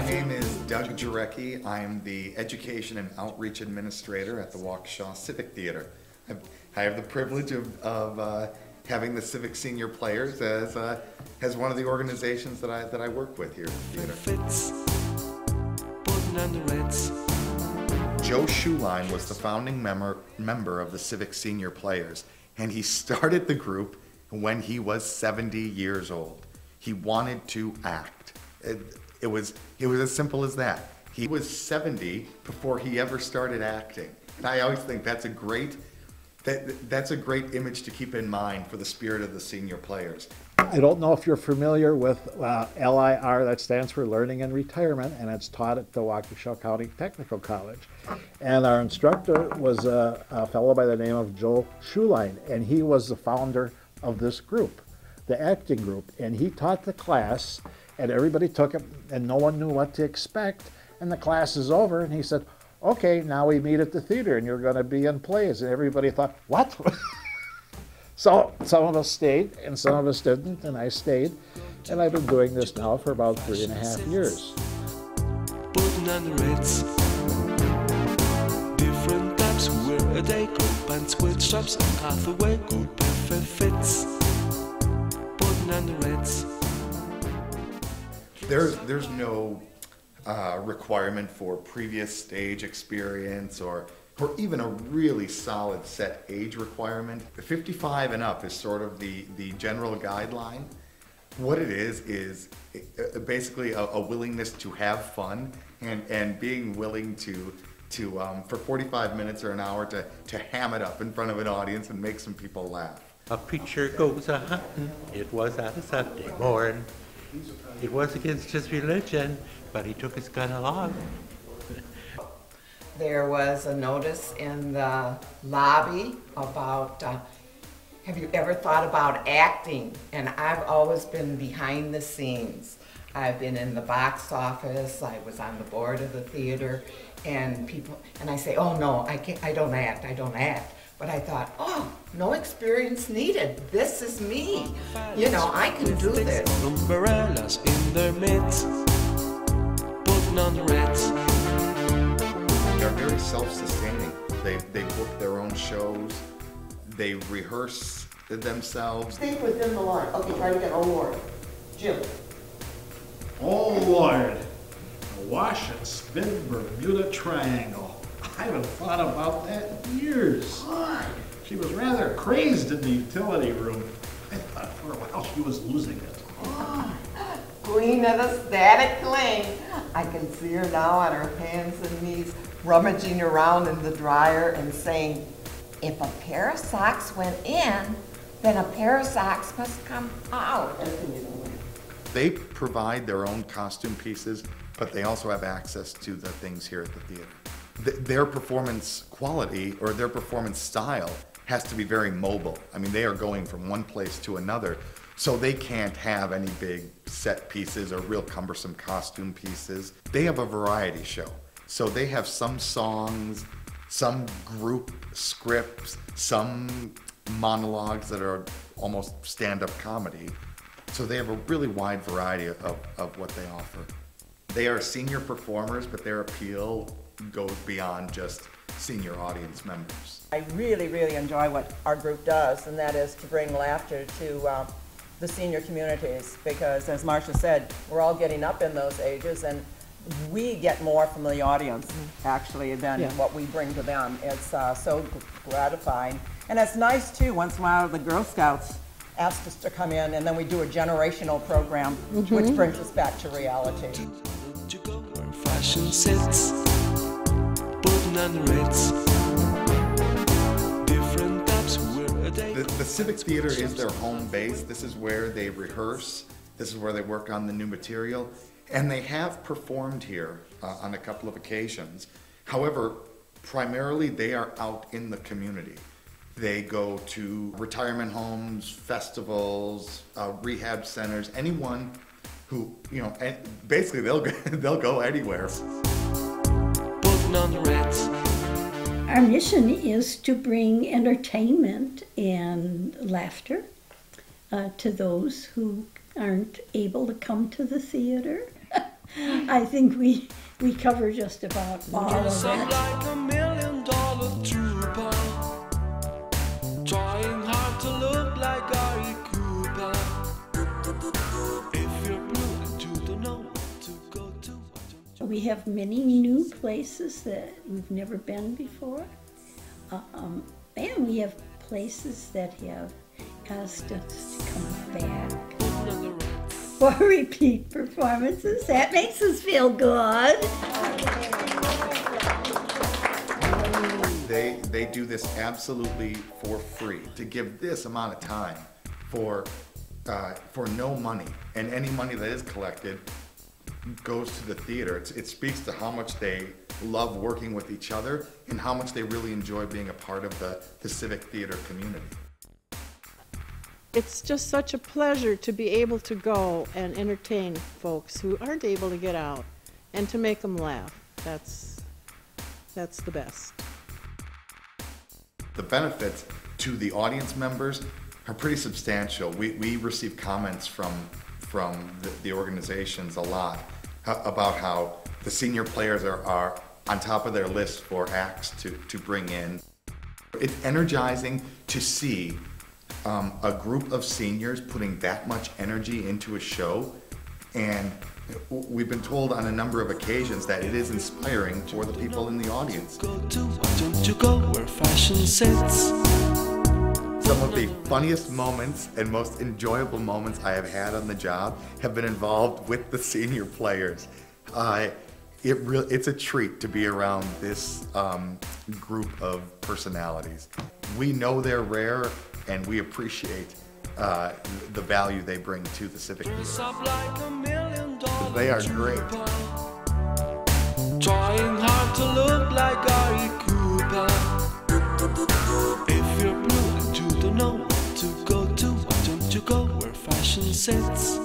My name is Doug Jarecki. I am the Education and Outreach Administrator at the Waukesha Civic Theater. I have the privilege of having the Civic Senior Players as one of the organizations that I work with here at the theater. Joe Schuline was the founding member of the Civic Senior Players, and he started the group when he was 70 years old. He wanted to act. It was as simple as that. He was 70 before he ever started acting. And I always think that's a great image to keep in mind for the spirit of the senior players. I don't know if you're familiar with LIR, that stands for Learning and Retirement, and it's taught at the Waukesha County Technical College. And our instructor was a fellow by the name of Joe Schuline, and he was the founder of this group, the acting group. And he taught the class, and everybody took it, and no one knew what to expect. And the class is over, and he said, okay, now we meet at the theater, and you're going to be in plays. And everybody thought, what? So some of us stayed, and some of us didn't, and I stayed. And I've been doing this now for about 3.5 years. Different types where they group and switch shops and pathway group fits. There's no requirement for previous stage experience or even a really solid set age requirement. 55 and up is sort of the general guideline. What it is basically a willingness to have fun and being willing to for 45 minutes or an hour to ham it up in front of an audience and make some people laugh. A preacher goes a-hunting, it was on a Sunday morn. It was against his religion, but he took his gun along. There was a notice in the lobby about, have you ever thought about acting? And I've always been behind the scenes. I've been in the box office, I was on the board of the theater, and I say, oh no, I don't act. But I thought, oh, no experience needed. This is me. You know, I can do this. Umbrellas in their midst, putting on the reds. They're very self-sustaining. They book their own shows. They rehearse themselves. Stay within the line. Okay, try to get oh Lord. Jim. Oh Lord. A wash and spin Bermuda Triangle. I haven't thought about that in years. She was rather crazed in the utility room. I thought for a while she was losing it. Queen of the static cling. I can see her now on her hands and knees, rummaging around in the dryer and saying, if a pair of socks went in, then a pair of socks must come out. They provide their own costume pieces, but they also have access to the things here at the theater. Their performance quality or their performance style has to be very mobile. I mean, they are going from one place to another, so they can't have any big set pieces or real cumbersome costume pieces. They have a variety show. So they have some songs, some group scripts, some monologues that are almost stand-up comedy. So they have a really wide variety of what they offer. They are senior performers, but their appeal goes beyond just senior audience members. I really, really enjoy what our group does, and that is to bring laughter to the senior communities, because as Marcia said, we're all getting up in those ages, and we get more from the audience actually than what we bring to them. It's so gratifying. And it's nice too, once in a while the Girl Scouts asked us to come in, and then we do a generational program which brings us back to reality. Fashion sits, putting on the reds. Different types where they the Civic Theater is their home base. This is where they rehearse. This is where they work on the new material. And they have performed here on a couple of occasions. However, primarily they are out in the community. They go to retirement homes, festivals, rehab centers, anyone who, you know, basically they'll go anywhere. putting on the reds. Our mission is to bring entertainment and laughter to those who aren't able to come to the theater. I think we cover just about all of Sound it. like $1 million trooper, trying hard to look like Gary Cooper. If you're blue and you don't know where to go to, why don't you? We have many new places that we've never been before. And we have places that have asked us to come back for repeat performances. That makes us feel good. They do this absolutely for free, to give this amount of time for no money, and any money that is collected goes to the theater. It speaks to how much they love working with each other and how much they really enjoy being a part of the civic theater community. It's just such a pleasure to be able to go and entertain folks who aren't able to get out and to make them laugh. That's the best. The benefits to the audience members are pretty substantial. We receive comments from the organizations a lot about how the senior players are on top of their list for acts to bring in. It's energizing to see a group of seniors putting that much energy into a show, and we've been told on a number of occasions that it is inspiring for the people in the audience. Go to, why don't you go where fashion sits? Some of the funniest moments and most enjoyable moments I have had on the job have been involved with the senior players. It's a treat to be around this group of personalities. We know they're rare, and we appreciate the value they bring to the civic theater. They are great. Trying hard to look like Gary Cooper. If you're blue and you don't know where to go to, why don't you go where fashion sits?